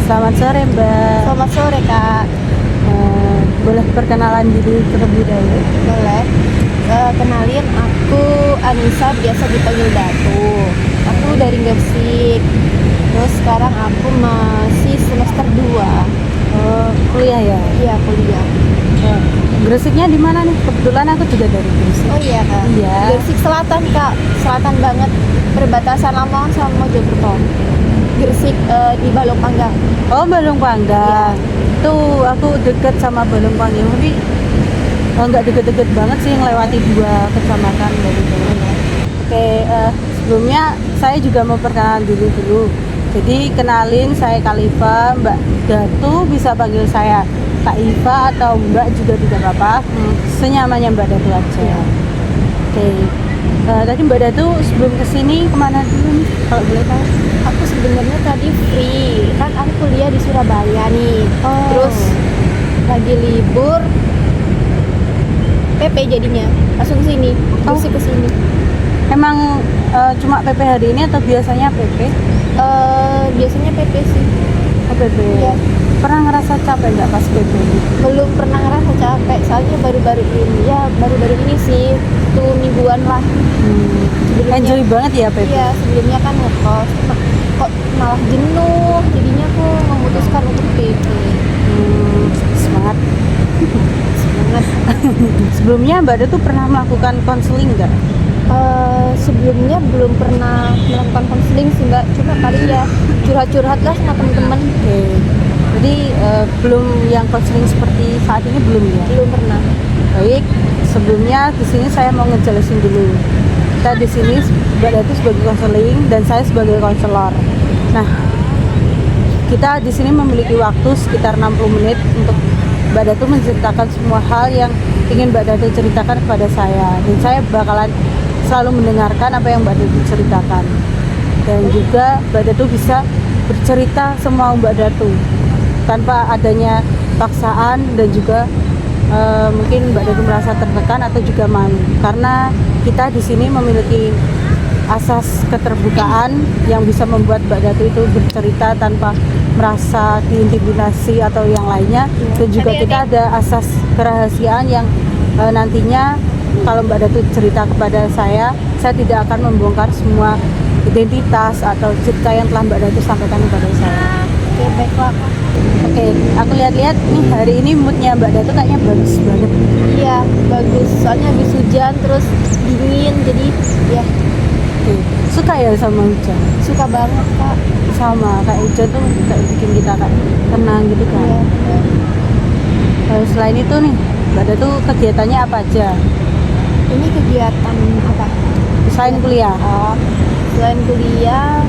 Selamat sore Mbak. Selamat sore Kak. Boleh perkenalan diri terlebih dahulu? Boleh. Kenalin, aku Anissa, biasa dipanggil Datu. Aku dari Gresik. Terus sekarang aku masih semester 2. Kuliah ya? Iya, kuliah. Gresiknya di mana nih? Kebetulan aku juga dari Gresik. Oh iya Kak. Iya. Gresik Selatan Kak. Selatan banget. Perbatasan Lamongan sama Mojokerto. Gresik di Balong Panggang. Oh, Balong Panggang. Tuh aku deket sama Balong Panggang, tapi nggak deket-deket banget sih, ngelewati 2 kecamatan dari sana. Oke, sebelumnya saya juga mau perkenalan diri dulu. Jadi kenalin, saya Khalifa, Mbak Datu bisa panggil saya Kak Iva atau Mbak juga tidak apa-apa. Senyamannya Mbak Datu aja. Oke. Tadi Mbak Datu sebelum kesini kemana dulu nih kalau boleh tahu? Aku sebenarnya tadi free, kan aku kuliah di Surabaya nih. Terus lagi libur PP jadinya langsung sini, Gresik ke sini. Emang cuma PP hari ini atau biasanya PP? Biasanya PP sih. Oh, PP. Iya. Pernah ngerasa capek nggak pas PP? Belum pernah ngerasa capek, soalnya baru-baru ini sih, 1 mingguan lah. Sebelumnya- Enjoy banget ya PP? Iya, sebelumnya kan ngekos, kok malah jenuh, jadinya aku memutuskan untuk PP. Semangat. Semangat. Sebelumnya Mbak Datu pernah melakukan konseling nggak? Sebelumnya belum pernah melakukan konseling sih Mbak, cuma kali ya curhat-curhat lah sama temen-temen. Oke. Jadi belum yang konseling seperti saat ini belum ya? Belum pernah. Baik. Sebelumnya di sini saya mau ngejelasin dulu. Kita di sini Mbak Datu sebagai konseling dan saya sebagai konselor. Nah, kita di sini memiliki waktu sekitar 60 menit untuk Mbak Datu menceritakan semua hal yang ingin Mbak Datu ceritakan kepada saya, dan saya bakalan selalu mendengarkan apa yang Mbak Datu ceritakan, dan juga Mbak Datu bisa bercerita semua Mbak Datu tanpa adanya paksaan, dan juga mungkin Mbak Datu merasa tertekan atau juga malu, karena kita di sini memiliki asas keterbukaan yang bisa membuat Mbak Datu itu bercerita tanpa merasa diintimidasi atau yang lainnya. Dan juga kita ada asas kerahasiaan yang nantinya kalau Mbak Datu cerita kepada saya tidak akan membongkar semua identitas atau cerita yang telah Mbak Datu sampaikan kepada saya. Oke, baiklah Kak. Oke, aku lihat-lihat nih hari ini moodnya Mbak Datu kayaknya bagus banget. Iya, bagus. Soalnya habis hujan terus dingin, jadi ya Oke, suka ya sama hujan? suka banget Kak. Sama, kayak hujan tuh kayak bikin kita kayak tenang gitu kan. Iya, bener. Selain itu nih, Mbak Datu kegiatannya apa aja? Ini kegiatan apa? Selain kuliah? Selain kuliah,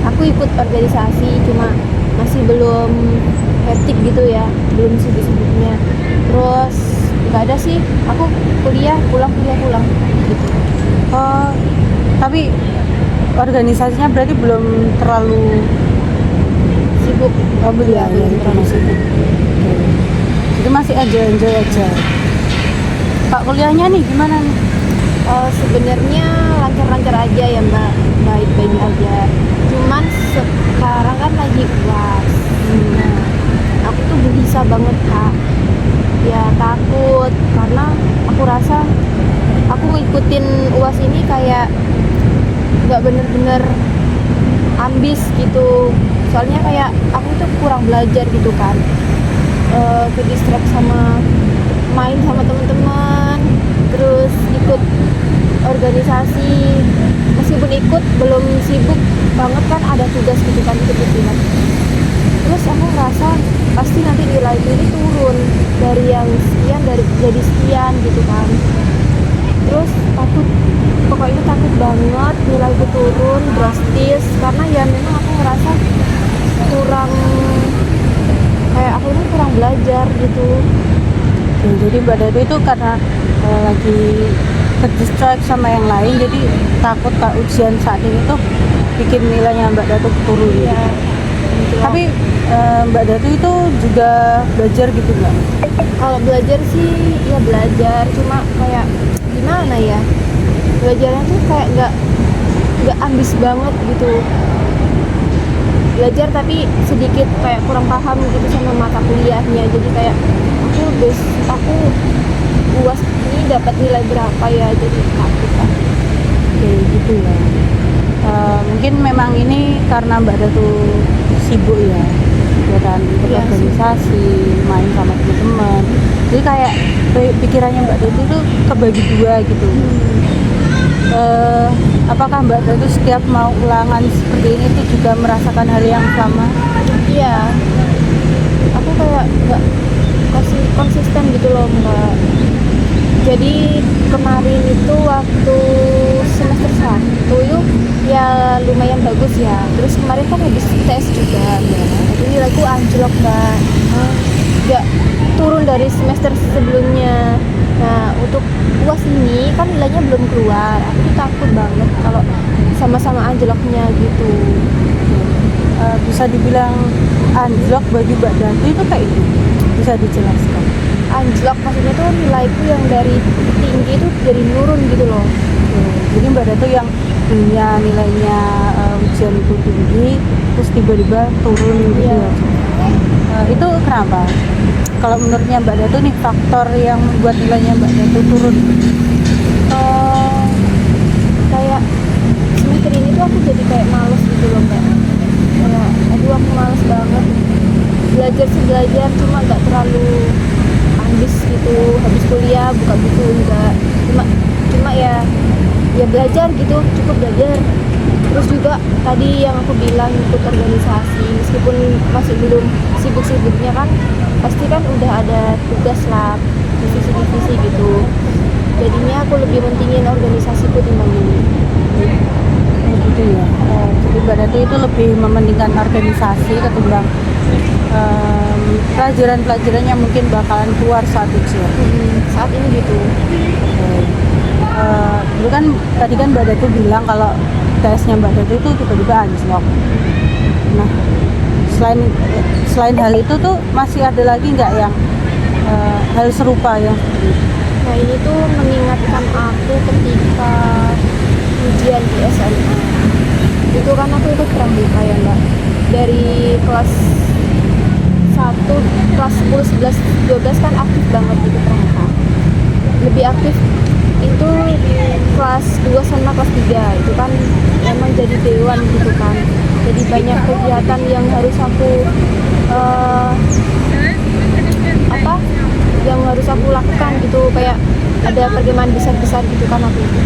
aku ikut organisasi, cuma masih belum hektik gitu ya, belum sibuk-sibuknya. Terus nggak ada sih, aku kuliah pulang gitu. Oh, tapi organisasinya berarti belum terlalu Sibuk. oh, belum Iya, belum terlalu sibuk. Oke. Jadi masih enjoy aja. Pak kuliahnya nih gimana nih? Sebenarnya lancar-lancar aja ya Mbak, baik-baik aja. Cuman sekarang kan lagi UAS. Nah, aku tuh gelisah banget Kak. Ya takut, karena aku rasa aku ngikutin UAS ini kayak nggak bener-bener ambis gitu. Soalnya kayak aku tuh kurang belajar gitu kan. Ke distract sama main sama teman-teman, terus ikut organisasi. Meskipun ikut belum sibuk banget kan, ada tugas gitu kan, ikut-ikutan. Terus aku ngerasa pasti nanti nilai ini turun dari yang sekian jadi sekian gitu kan. Terus pokoknya takut banget nilaiku turun drastis, karena ya memang aku ngerasa kurang, kayak aku ini kurang belajar gitu. Oke, jadi Mbak Datu itu karena lagi terdistract sama yang lain, jadi takut Kak ujian saat ini tuh bikin nilainya Mbak Datu turun. Iya. Tapi Mbak Datu itu juga belajar gitu nggak? Kalau belajar sih ya belajar, cuma kayak gimana ya, belajarnya tuh kayak nggak ambis banget gitu. belajar tapi sedikit kayak kurang paham gitu sama mata kuliahnya, jadi kayak aku UAS ini dapat nilai berapa ya, jadi takut kan. Oke gitu ya. Mungkin memang ini karena Mbak Datu sibuk ya, kegiatan ikut Iya, organisasi, main sama teman-teman. Jadi kayak pikirannya Mbak Datu itu kebagi dua gitu. Apakah Mbak Datu setiap mau ulangan seperti ini tuh juga merasakan hal yang sama? Iya, aku kayak nggak konsisten gitu loh Mbak. Jadi kemarin itu waktu semester 1 itu ya lumayan bagus ya. Terus kemarin kan habis tes juga Mbak. Tapi nilaiku anjlok Mbak. Nggak turun dari semester sebelumnya. Nah untuk UAS ini kan nilainya belum keluar. Aku tuh takut banget kalau sama-sama anjloknya gitu. Bisa dibilang anjlok bagi Mbak Datu itu kayak itu, bisa dijelaskan? Anjlok maksudnya tuh nilaiku yang dari tinggi itu jadi nurun gitu loh. Jadi Mbak Datu yang dulunya nilainya ujian itu tinggi, terus tiba-tiba turun gitu Iya. ya. Itu kenapa? Kalau menurutnya Mbak Datu nih faktor yang membuat nilainya Mbak Datu turun? Kayak semester ini tuh aku jadi kayak males gitu loh Mbak. Kayak aduh aku males banget belajar sih belajar, cuma nggak terlalu ambis gitu. Habis kuliah buka buku enggak, cuma ya belajar gitu, cukup belajar. Terus juga tadi yang aku bilang ikut organisasi, meskipun masih belum sibuk-sibuknya kan, pasti kan udah ada tugas lah, divisi-divisi gitu. Jadinya aku lebih mentingin organisasiku timbang ini. Gitu ya. Jadi Mbak Datu itu lebih mementingkan organisasi ketimbang pelajaran-pelajaran yang mungkin bakalan keluar saat ujian. Saat ini gitu. Dulu kan tadi kan Mbak Datu bilang kalau tesnya Mbak Datu itu tiba-tiba anjlok. Nah, selain hal itu tuh masih ada lagi nggak yang hal serupa yang seperti itu? Nah ini tuh mengingatkan aku ketika ujian di SMA. Itu kan aku ikut pramuka ya Mbak. Dari kelas 1, kelas 10, 11, 12 kan aktif banget ikut pramuka. Lebih aktif itu kelas 2 sama kelas 3. Itu kan emang jadi dewan gitu kan. Jadi banyak kegiatan yang harus aku yang harus aku lakukan gitu, kayak ada perkemahan besar-besar gitu kan aku itu.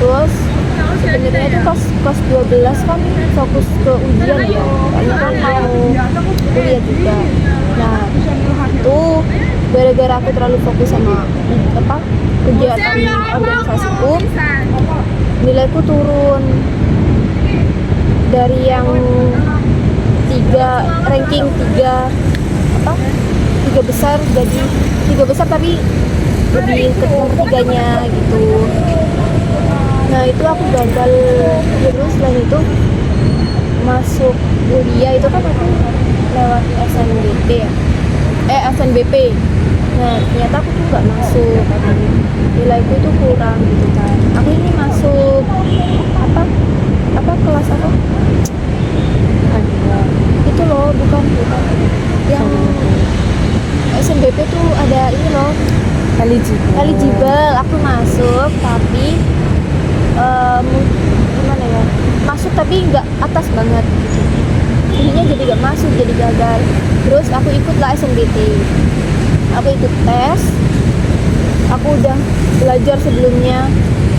Terus sebenarnya itu kelas 12 kan fokus ke ujian ya, soalnya kan mau kuliah juga. Nah itu gara-gara aku terlalu fokus sama kegiatan organisasiku, nilaiku turun dari yang ranking 3 besar jadi 3 besar tapi lebih ke nomor 3-nya gitu. Nah itu aku gagal. Terus selain itu masuk kuliah itu kan aku lewat SNBP ya, SNBP. Nah ternyata aku tuh nggak masuk, nilaiku itu kurang gitu kan. Aku ini masuk kelas apa itu loh, bukan yang SNBP tuh ada ini loh, eligible. Aku masuk tapi gimana ya, masuk tapi nggak atas banget gitu. Jadinya jadi nggak masuk, jadi gagal. Terus aku ikutlah SNBT, aku ikut tes, aku udah belajar sebelumnya.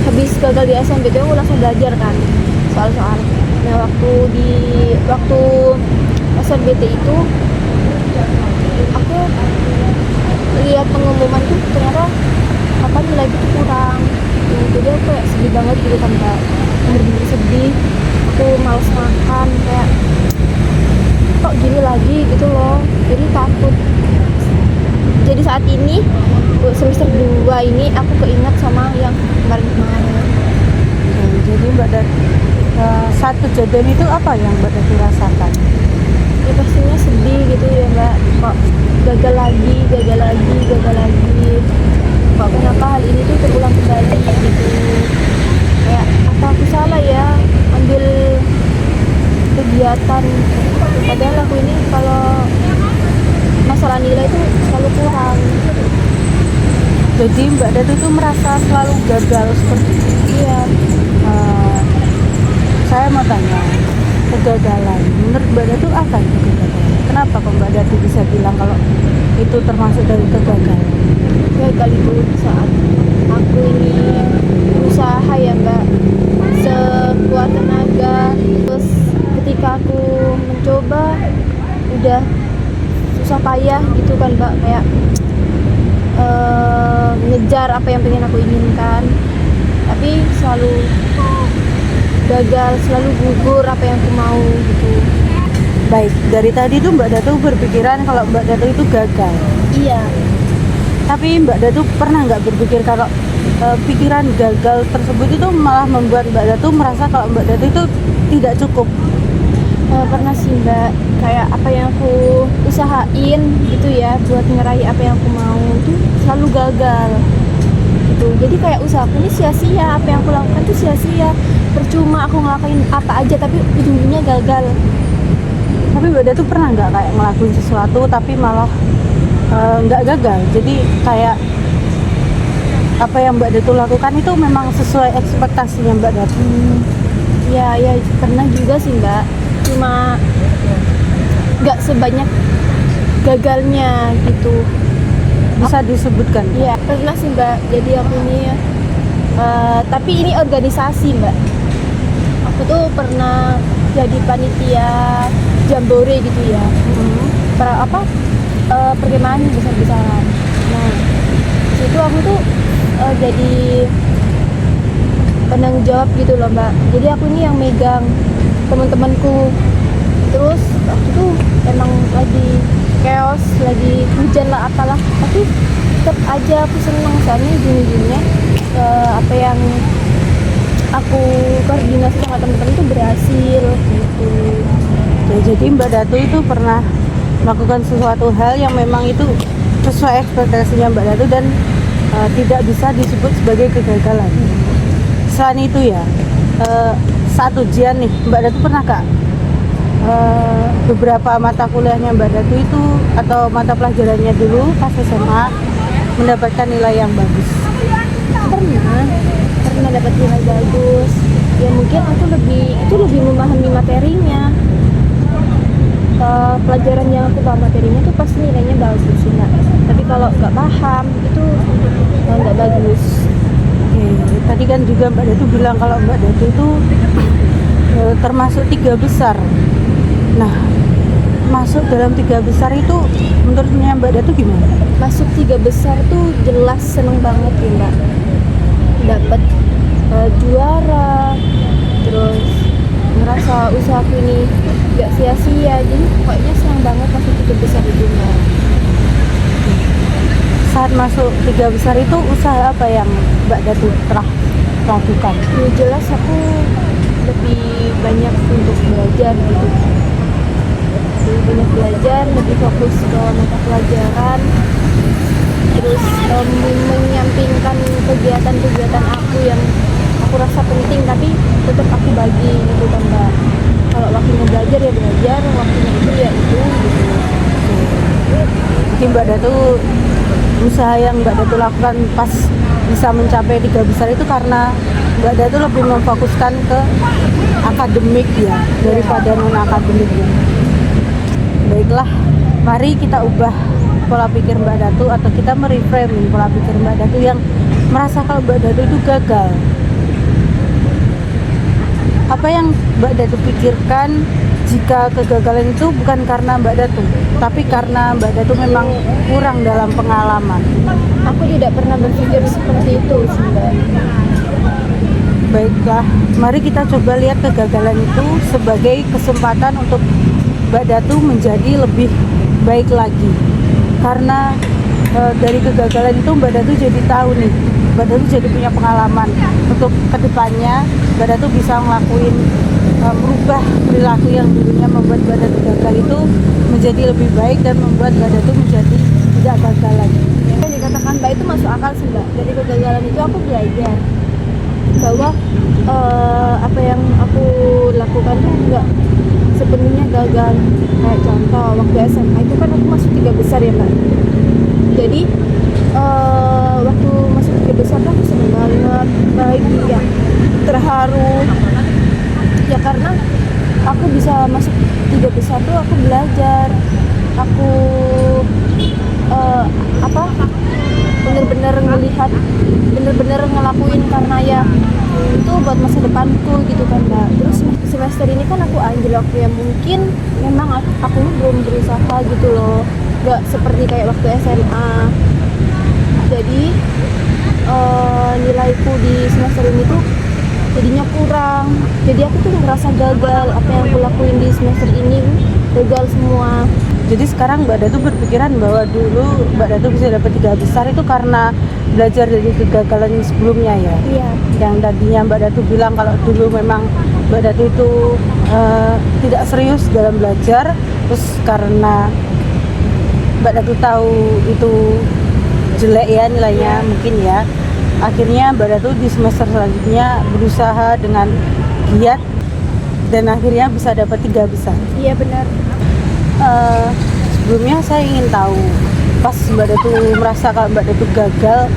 Habis gagal di SNBT aku langsung belajar kan soal-soal. Nah waktu SNBT itu aku lihat pengumuman tuh ternyata nilai itu kurang. Jadi aku kayak sedih banget gitu kan Mbak, bener-bener sedih. Aku males makan, kayak kok gini lagi gitu loh, jadi takut. Jadi saat ini semester 2 ini aku keinget sama yang kemarin-kemarin. Jadi Mbak Datu saat kejadian itu apa yang Mbak Datu rasakan? Ya pastinya sedih gitu ya Mbak, kok gagal lagi. Kok kenapa hal ini tuh terulang kembali gitu. Kayak apa aku salah ya ambil kegiatan padahal aku ini kalau masalah nilai itu selalu kurang. Jadi Mbak Datu itu merasa selalu gagal seperti itu. Iya. Eh, saya mau tanya, kegagalan menurut Mbak Datu apa itu kegagalan? Kenapa kok Mbak Datu bisa bilang kalau itu termasuk dari kegagalan? Gagal itu saat aku ini berusaha ya Mbak, sekuat tenaga, terus ketika aku mencoba udah susah payah gitu kan Mbak, kayak ngejar apa yang pengen aku inginkan, tapi selalu gagal, selalu gugur apa yang aku mau gitu. Baik, dari tadi tuh Mbak Datu berpikiran kalau Mbak Datu itu gagal. Iya. Tapi Mbak Datu pernah nggak berpikir kalau pikiran gagal tersebut itu malah membuat Mbak Datu merasa kalau Mbak Datu itu tidak cukup? Pernah sih Mbak, kayak apa yang aku usahain gitu ya buat ngeraih apa yang aku mau itu selalu gagal gitu. Jadi kayak usahaku ini sia-sia, apa yang aku lakukan tuh sia-sia, percuma aku ngelakuin apa aja tapi ujung-ujungnya gagal. Tapi Mbak Datu pernah nggak kayak ngelakuin sesuatu tapi malah nggak gagal? Jadi kayak apa yang Mbak Datu lakukan itu memang sesuai ekspektasinya Mbak Datu? Ya pernah juga sih Mbak, cuma nggak sebanyak gagalnya gitu. Bisa disebutkan? Iya pernah sih Mbak, jadi aku ini tapi ini organisasi Mbak. Aku tuh pernah jadi panitia jambore gitu ya. Perkemahan besar-besaran. Nah situ aku tuh jadi penanggung jawab gitu loh Mbak. Jadi aku ini yang megang teman-temanku. Terus waktu itu emang lagi chaos, lagi hujan lah apalah, tapi tetap aja aku senang soalnya ujung-ujungnya apa yang aku koordinasi sama teman-teman itu berhasil gitu. Ya, jadi Mbak Datu itu pernah melakukan sesuatu hal yang memang itu sesuai ekspektasinya Mbak Datu dan tidak bisa disebut sebagai kegagalan. Selain itu ya, saat ujian nih Mbak Datu pernah Kak beberapa mata kuliahnya Mbak Datu itu atau mata pelajarannya dulu pas SMA mendapatkan nilai yang bagus? Pernah dapat nilai bagus. Ya mungkin aku lebih memahami materinya. Pelajaran yang aku paham materinya tuh pasti nilainya bagus sih Mbak. Tapi kalau nggak paham itu nggak bagus. Oke, tadi kan juga Mbak Datu bilang kalau Mbak Datu itu termasuk 3 besar. Nah, masuk dalam 3 besar itu menurutnya Mbak Datu gimana? Masuk 3 besar tuh jelas seneng banget ya Mbak. Dapat juara, terus ngerasa usahaku ini gak sia-sia, jadi pokoknya senang banget masuk 3 besar itu Mbak. Saat masuk 3 besar itu usaha apa yang Mbak Datu telah lakukan? Ya jelas aku lebih banyak untuk belajar gitu. Lebih banyak belajar, lebih fokus ke mata pelajaran, terus menyampingkan kegiatan-kegiatan aku yang aku rasa penting tapi tetap aku bagi gitu kan Mbak. Kalau waktunya belajar ya belajar, waktunya itu ya itu gitu. Jadi Mbak Datu, usaha yang Mbak Datu lakukan pas bisa mencapai 3 besar itu karena Mbak Datu lebih memfokuskan ke akademik ya daripada non akademik ya. Baiklah, mari kita ubah pola pikir Mbak Datu atau kita mereframe pola pikir Mbak Datu yang merasa kalau Mbak Datu itu gagal. Apa yang Mbak Datu pikirkan jika kegagalan itu bukan karena Mbak Datu, tapi karena Mbak Datu memang kurang dalam pengalaman? Aku tidak pernah berpikir seperti itu sih Mbak. Baiklah, mari kita coba lihat kegagalan itu sebagai kesempatan untuk Mbak Datu menjadi lebih baik lagi. Karena dari kegagalan itu Mbak Datu jadi tahu nih, Mbak Datu jadi punya pengalaman untuk kedepannya Mbak Datu bisa ngelakuin merubah perilaku yang dulunya membuat Mbak Datu gagal itu menjadi lebih baik dan membuat Mbak Datu menjadi tidak gagal lagi. Yang dikatakan Mbak itu masuk akal sih Mbak. Dari kegagalan itu aku belajar bahwa apa yang aku lakukan tuh sepenuhnya gagal. Kayak contoh waktu SMA itu kan aku masuk 3 besar ya Mbak. Jadi waktu masuk 3 besar tuh aku seneng banget, bahagia, terharu ya, karena aku bisa masuk 3 besar tuh aku belajar, aku bener-bener ngelihat, bener-bener ngelakuin karena ya itu buat masa depanku gitu kan Mbak. Terus semester ini kan aku anjlok ya, mungkin memang aku belum berusaha gitu loh, gak seperti kayak waktu SMA. Jadi nilaiku di semester ini tuh jadinya kurang, jadi aku tuh ngerasa gagal. Apa yang aku lakuin di semester ini gagal semua. Jadi sekarang Mbak Datu berpikiran bahwa dulu Mbak Datu bisa dapat 3 besar itu karena belajar dari kegagalan sebelumnya ya. Iya. Yang tadinya Mbak Datu bilang kalau dulu memang Mbak Datu itu tidak serius dalam belajar, terus karena Mbak Datu tahu itu jelek ya nilainya mungkin ya, akhirnya Mbak Datu di semester selanjutnya berusaha dengan giat dan akhirnya bisa dapat 3 besar. Iya benar. Sebelumnya saya ingin tahu, pas Mbak Datu merasa kalau Mbak Datu gagal,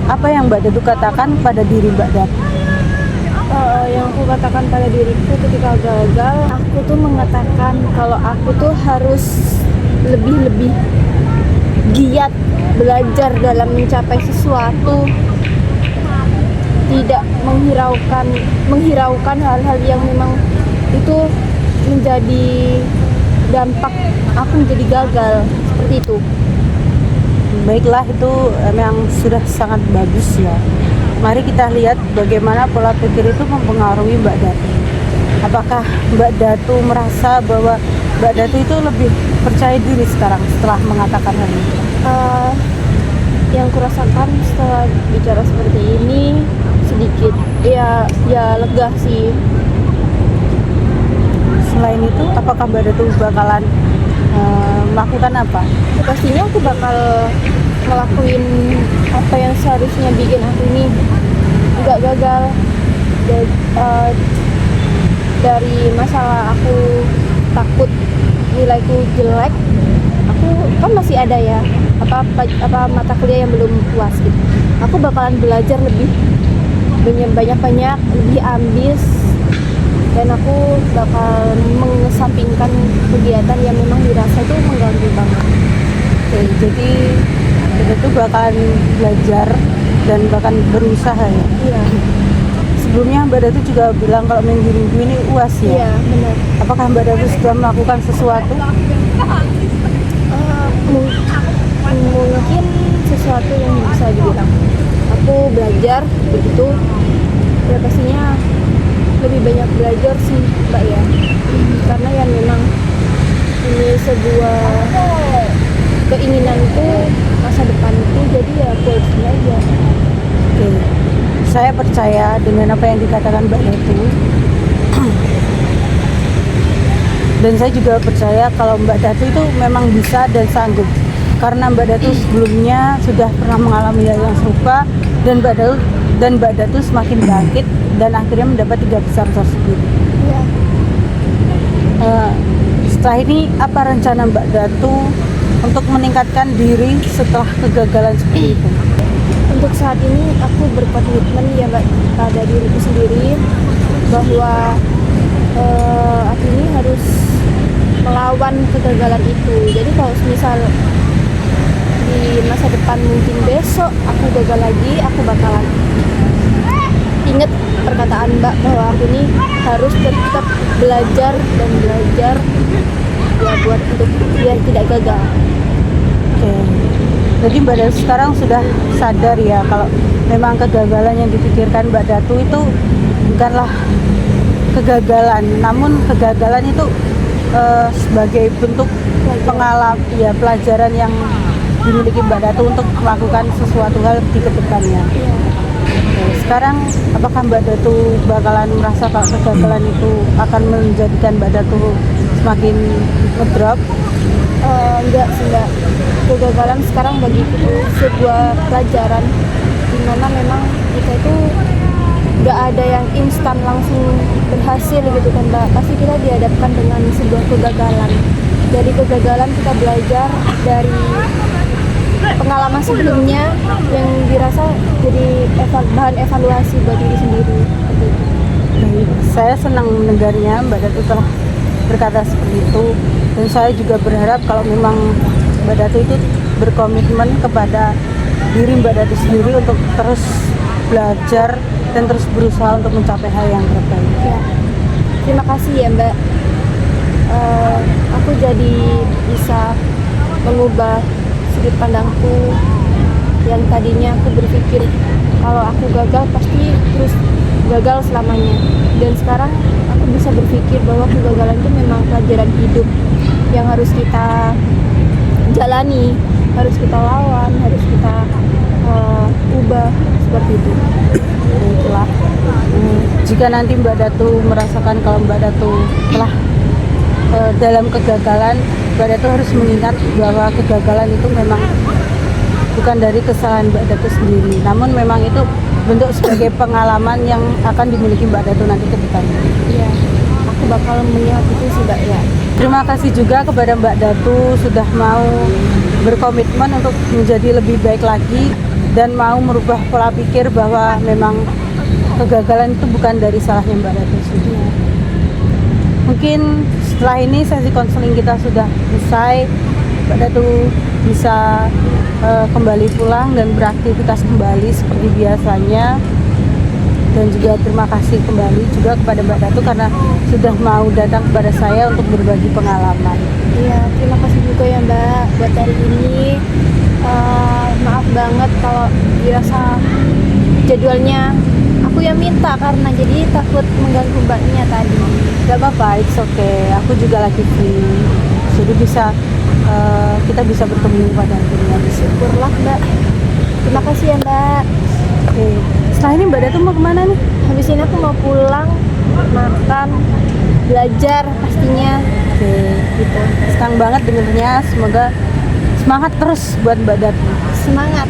apa yang Mbak Datu katakan pada diri Mbak Datu? Yang aku katakan pada diriku ketika gagal, aku tuh mengatakan kalau aku tuh harus lebih giat belajar dalam mencapai sesuatu, tidak menghiraukan hal-hal yang memang itu menjadi dampak aku menjadi gagal, seperti itu. Baiklah, itu memang sudah sangat bagus ya. Mari kita lihat bagaimana pola pikir itu mempengaruhi Mbak Datu. Apakah Mbak Datu merasa bahwa Mbak Datu itu lebih percaya diri sekarang setelah mengatakan hal itu? Yang kurasakan setelah bicara seperti ini sedikit ya lega sih. Selain itu, apakah Mbak Datu bakalan melakukan apa? Ya, pastinya aku bakal ngelakuin apa yang seharusnya bikin aku ini nggak gagal. Dari masalah aku takut nilaiku jelek, aku kan masih ada ya apa mata kuliah yang belum puas gitu. Aku bakalan belajar lebih banyak, lebih ambis, dan aku bakal mengesampingkan kegiatan yang memang dirasa itu mengganggu banget. Oke, jadi Mbak Datu bakalan belajar dan bahkan berusaha ya. Iya. Sebelumnya Mbak Datu juga bilang kalau minggu-minggu ini UAS ya. Iya benar. Apakah Mbak Datu sudah melakukan sesuatu? Mungkin sesuatu yang bisa dibilang aku belajar begitu ya, pastinya lebih banyak belajar sih Mbak ya, karena ya memang ini sebuah keinginanku masa depanku, jadi ya aku harus belajar. Oke, saya percaya dengan apa yang dikatakan Mbak Datu. Dan saya juga percaya kalau Mbak Datu itu memang bisa dan sanggup, karena Mbak Datu sebelumnya sudah pernah mengalami hal yang serupa, dan Mbak Datu semakin bangkit dan akhirnya mendapat 3 besar tersebut. Ya. Setelah ini apa rencana Mbak Datu untuk meningkatkan diri setelah kegagalan seperti itu? Untuk saat ini aku berkomitmen ya Mbak pada diriku sendiri bahwa aku ini harus melawan kegagalan itu. Jadi kalau misal di masa depan mungkin besok aku gagal lagi, aku bakalan ingat perkataan Mbak bahwa aku ini harus tetap belajar dan belajar ya buat untuk biar tidak gagal. Oke. Jadi Mbak Datu sekarang sudah sadar ya kalau memang kegagalan yang dipikirkan Mbak Datu itu bukanlah kegagalan, namun kegagalan itu sebagai bentuk pelajaran yang dimiliki Mbak Datu untuk melakukan sesuatu hal di kedepannya. Ya. Sekarang apakah Mbak Datu bakalan merasa kalau kegagalan itu akan menjadikan Mbak Datu semakin ngedrop? Enggak sih Mbak. Kegagalan sekarang bagiku sebuah pelajaran dimana memang kita itu nggak ada yang instan langsung berhasil gitu kan Mbak, pasti kita dihadapkan dengan sebuah kegagalan. Dari kegagalan kita belajar dari pengalaman sebelumnya yang dirasa jadi bahan evaluasi buat diri sendiri seperti itu. Baik, saya senang mendengarnya Mbak Datu telah berkata seperti itu, dan saya juga berharap kalau memang Mbak Datu itu berkomitmen kepada diri Mbak Datu sendiri untuk terus belajar dan terus berusaha untuk mencapai hal yang terbaik. Ya, terima kasih ya Mbak. Aku jadi bisa mengubah sudut pandangku yang tadinya aku berpikir kalau aku gagal pasti terus gagal selamanya, dan sekarang aku bisa berpikir bahwa kegagalan itu memang pelajaran hidup yang harus kita jalani, harus kita lawan, harus kita ubah seperti itu. Itulah. Jika nanti Mbak Datu merasakan kalau Mbak Datu telah dalam kegagalan, Mbak Datu harus mengingat bahwa kegagalan itu memang bukan dari kesalahan Mbak Datu sendiri, namun memang itu bentuk sebagai pengalaman yang akan dimiliki Mbak Datu nanti ke depannya. Iya, aku bakal melihat itu sih Mbak ya. Terima kasih juga kepada Mbak Datu sudah mau berkomitmen untuk menjadi lebih baik lagi dan mau merubah pola pikir bahwa memang kegagalan itu bukan dari salahnya Mbak Datu sendiri. Mungkin setelah ini sesi konseling kita sudah selesai, Mbak Datu bisa kembali pulang dan beraktivitas kembali seperti biasanya. Dan juga terima kasih kembali juga kepada Mbak Datu karena sudah mau datang kepada saya untuk berbagi pengalaman. Iya, terima kasih juga ya Mbak buat hari ini. Maaf banget kalau dirasa jadwalnya aku yang minta karena jadi takut mengganggu Mbaknya tadi. Gak apa-apa, it's okay. Aku juga lagi free, jadi kita bisa bertemu pada akhirnya. Syukurlah Mbak. Terima kasih ya Mbak. Oke. Setelah ini Mbak Datu mau kemana nih? Habis ini aku mau pulang, makan, belajar pastinya. Oke, gitu. Senang banget dengernya. Semoga semangat terus buat Mbak Datu. Semangat.